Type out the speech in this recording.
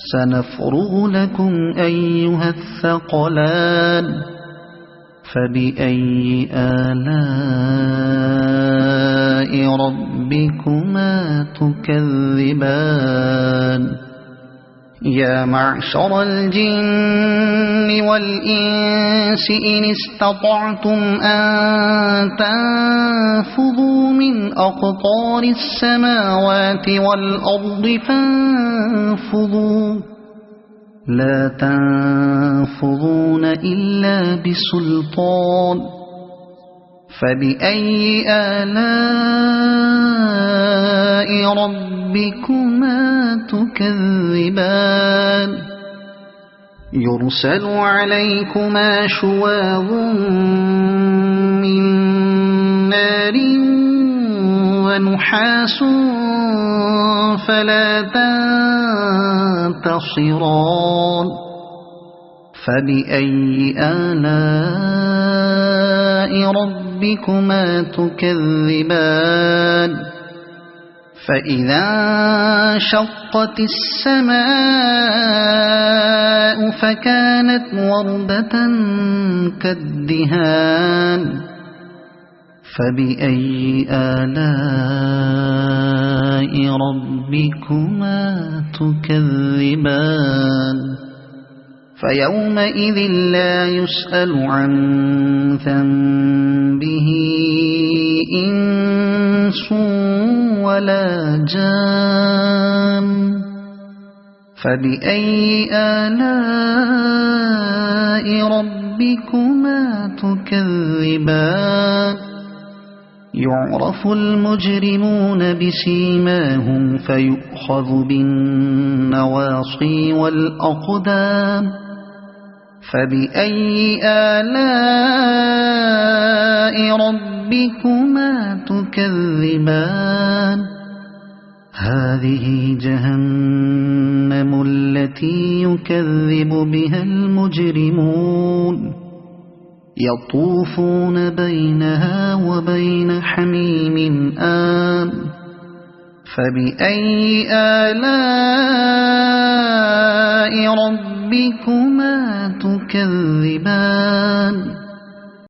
سنفرغ لكم أيها الثقلان فبأي آلاء ربكما تكذبان يا معشر الجن والإنس إن استطعتم أن تنفذوا من أقطار السماوات والأرض فانفذوا لا تنفذون إلا بسلطان فبأي آلاء ربكما تكذبان يرسل عليكما شواظ من نار ونحاس فلا تنتصران فبأي آلاء ربكما تكذبان فإذا انشقت السماء فكانت وردة كالدهان فبأي آلاء ربكما تكذبان فيومئذ لا يسأل عن ذنبه إنس ولا جان فبأي آلاء ربكما تكذبان يعرف المجرمون بسيماهم فيؤخذ بالنواصي والأقدام فبأي آلاء ربكما تكذبان هذه جهنم التي يكذب بها المجرمون يطوفون بينها وبين حميم آن فبأي آلاء ربكما تكذبان